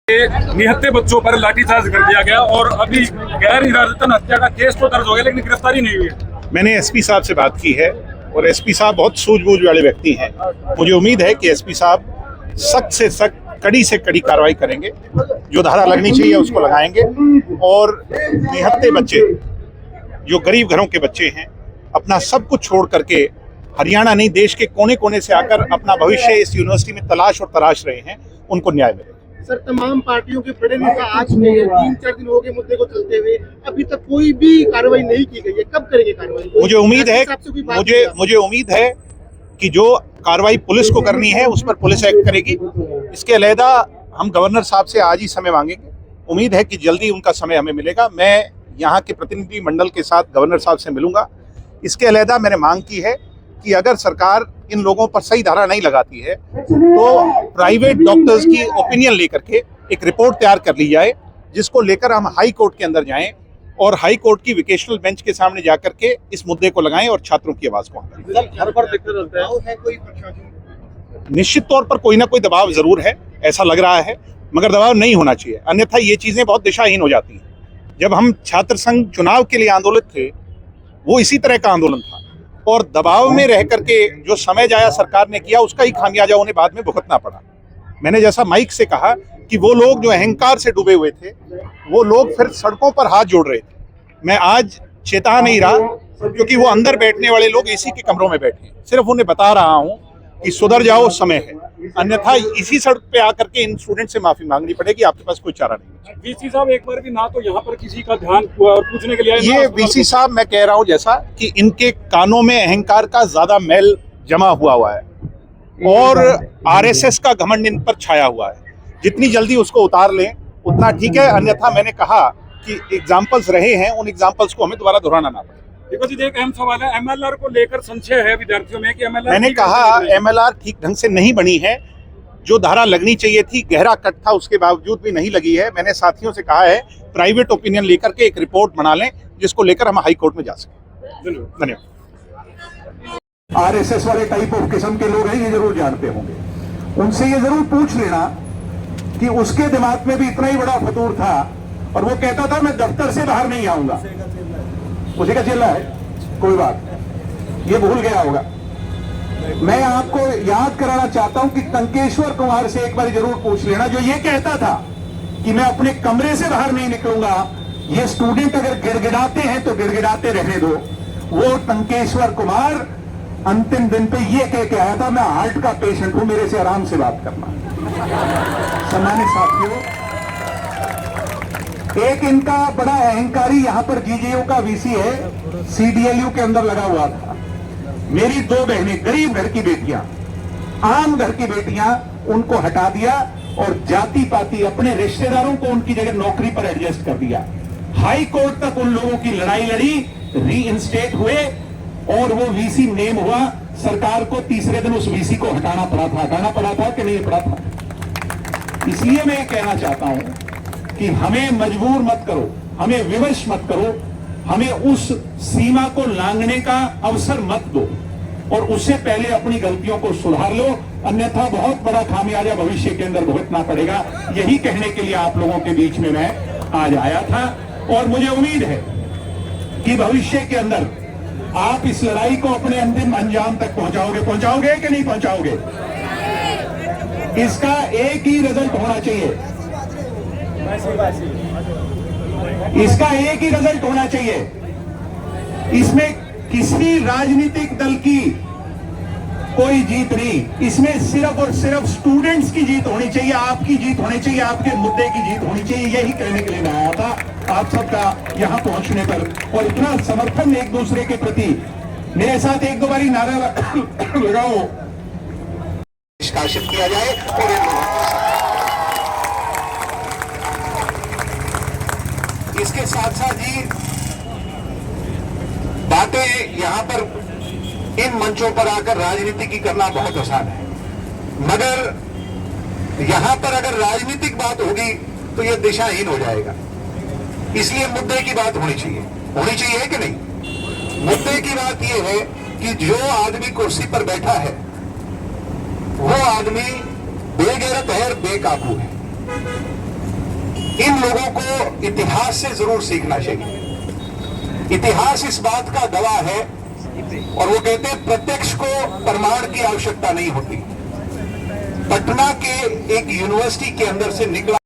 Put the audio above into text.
निहत्थे बच्चों पर लाठीचार्ज कर दिया गया और अभी गैर इरादतन हत्या का केस तो दर्ज हो गया, लेकिन गिरफ्तारी नहीं हुई है। मैंने एसपी साहब से बात की है और एसपी साहब बहुत सूझबूझ वाले व्यक्ति हैं। मुझे उम्मीद है कि एसपी साहब सख्त से सख्त, कड़ी से कड़ी कार्रवाई करेंगे। जो धारा लगनी चाहिए उसको लगाएंगे और निहत्थे बच्चे, जो गरीब घरों के बच्चे हैं, अपना सब कुछ छोड़ करके हरियाणा नहीं देश के कोने कोने से आकर अपना भविष्य इस यूनिवर्सिटी में तलाश रहे हैं, उनको न्याय मिले। सर, तमाम पार्टियों के बड़े नेता आज नहीं है, 3-4 दिन हो गए मुद्दे को चलते हुए, अभी तक कोई भी कार्रवाई नहीं की गई है। कब करेंगे कार्रवाई? मुझे उम्मीद है कि जो कार्रवाई पुलिस को करनी है उस पर पुलिस एक्ट करेगी। इसके अलहदा हम गवर्नर साहब से आज ही समय मांगेंगे। उम्मीद है कि जल्दी उनका समय हमें मिलेगा। मैं यहाँ के प्रतिनिधि मंडल के साथ गवर्नर साहब से मिलूंगा। इसके अलहदा मैंने मांग की है कि अगर सरकार इन लोगों पर सही धारा नहीं लगाती है तो प्राइवेट डॉक्टर्स की ओपिनियन लेकर के एक रिपोर्ट तैयार कर ली जाए, जिसको लेकर हम हाई कोर्ट के अंदर जाएं और हाई कोर्ट की वोकेशनल बेंच के सामने जाकर के इस मुद्दे को लगाएं और छात्रों की आवाज को निश्चित तौर पर कोई ना कोई दबाव जरूर है, ऐसा लग रहा है, मगर दबाव नहीं होना चाहिए, अन्यथा ये चीजें बहुत दिशाहीन हो जाती हैं। जब हम छात्र संघ चुनाव के लिए आंदोलित थे, वो इसी तरह का आंदोलन था और दबाव में रह करके जो समय जाया सरकार ने किया, उसका ही खामियाजा उन्हें बाद में भुगतना पड़ा। मैंने जैसा माइक से कहा कि वो लोग जो अहंकार से डूबे हुए थे, वो लोग फिर सड़कों पर हाथ जोड़ रहे थे। मैं आज चेता नहीं रहा, क्योंकि वो अंदर बैठने वाले लोग एसी के कमरों में बैठे हैं। सिर्फ उन्हें बता रहा हूं कि सुधर जाओ, समय है, अन्यथा इसी सड़क पे आकर के इन स्टूडेंट से माफी मांगनी पड़ेगी। आपके पास कोई चारा नहीं। वीसी साहब एक बार भी ना तो यहाँ पर किसी का ध्यान और पूछने के लिए ये वीसी साहब, मैं कह रहा हूँ जैसा कि इनके कानों में अहंकार का ज्यादा मैल जमा हुआ है और आरएसएस का घमंड इन पर छाया हुआ है। जितनी जल्दी उसको उतार लें उतना ठीक है, अन्यथा मैंने कहा कि एग्जाम्पल्स रहे हैं, उन एग्जाम्पल्स को हमें दोबारा दोहराना ना पड़े। देखो जी, एक अहम सवाल है, एमएलआर को लेकर संशय है विद्यार्थियों में कि एमएलआर, मैंने कहा एमएलआर ठीक ढंग से नहीं बनी है। जो धारा लगनी चाहिए थी, गहरा कट था, उसके बावजूद भी नहीं लगी है। मैंने साथियों से कहा है प्राइवेट ओपिनियन लेकर के एक रिपोर्ट बना लें, जिसको लेकर हम हाई कोर्ट में जा सकें। धन्यवाद। आरएसएस वाले टाइप ऑफ किस्म के लोग हैं, ये जरूर जानते होंगे। उनसे ये जरूर पूछ लेना कि उसके दिमाग में भी इतना ही बड़ा फतूर था और वो कहता था मैं दफ्तर से बाहर नहीं आऊंगा। उसी का चिल्ला है, कोई बात, ये भूल गया होगा। मैं आपको याद कराना चाहता हूं कि टंकेश्वर कुमार से एक बार जरूर पूछ लेना, जो ये कहता था कि मैं अपने कमरे से बाहर नहीं निकलूंगा, ये स्टूडेंट अगर गिड़गिड़ाते हैं तो गिड़गिड़ाते रहने दो। वो टंकेश्वर कुमार अंतिम दिन पे ये कह के आया था, मैं हार्ट का पेशेंट हूं, मेरे से आराम से बात करना। सम्मानित साथियों, एक इनका बड़ा अहंकारी यहां पर जीजेयू का वीसी है, सीडीएलयू के अंदर लगा हुआ था। मेरी 2 बहनें, गरीब घर की बेटियां, आम घर की बेटियां, उनको हटा दिया और जाति पाति अपने रिश्तेदारों को उनकी जगह नौकरी पर एडजस्ट कर दिया। हाई कोर्ट तक उन लोगों की लड़ाई लड़ी, रीइंस्टेट हुए और वो वीसी नेम हुआ। सरकार को तीसरे दिन उस वीसी को हटाना पड़ा था कि नहीं पड़ा था। इसलिए मैं ये कहना चाहता हूं कि हमें मजबूर मत करो, हमें विवश मत करो, हमें उस सीमा को लांघने का अवसर मत दो और उससे पहले अपनी गलतियों को सुधार लो, अन्यथा बहुत बड़ा खामियाजा भविष्य के अंदर भुगतना पड़ेगा। यही कहने के लिए आप लोगों के बीच में मैं आज आया था और मुझे उम्मीद है कि भविष्य के अंदर आप इस लड़ाई को अपने अंतिम अंजाम तक पहुंचाओगे कि नहीं पहुंचाओगे? इसका एक ही रिजल्ट होना चाहिए, इसका एक ही रिजल्ट होना चाहिए। इसमें किसी राजनीतिक दल की कोई जीत नहीं, इसमें सिर्फ और सिर्फ स्टूडेंट्स की जीत होनी चाहिए, आपकी जीत होनी चाहिए, आपके मुद्दे की जीत होनी चाहिए। यही कहने के लिए मैं आया था आप सबका यहां पहुंचने पर, और इतना समर्थन एक दूसरे के प्रति। मेरे साथ 1-2 बारी नारा लगाओ, निष्कासित किया जाए और इसके साथ साथ ही बातें यहां पर इन मंचों पर आकर राजनीति की करना बहुत आसान है, मगर यहां पर अगर राजनीतिक बात होगी तो यह दिशाहीन हो जाएगा। इसलिए मुद्दे की बात होनी चाहिए कि नहीं? मुद्दे की बात यह है कि जो आदमी कुर्सी पर बैठा है वो आदमी बेगैरत है और बेकाबू है। इन लोगों को इतिहास से जरूर सीखना चाहिए। इतिहास इस बात का गवाह है, और वो कहते हैं प्रत्यक्ष को प्रमाण की आवश्यकता नहीं होती। पटना के एक यूनिवर्सिटी के अंदर से निकला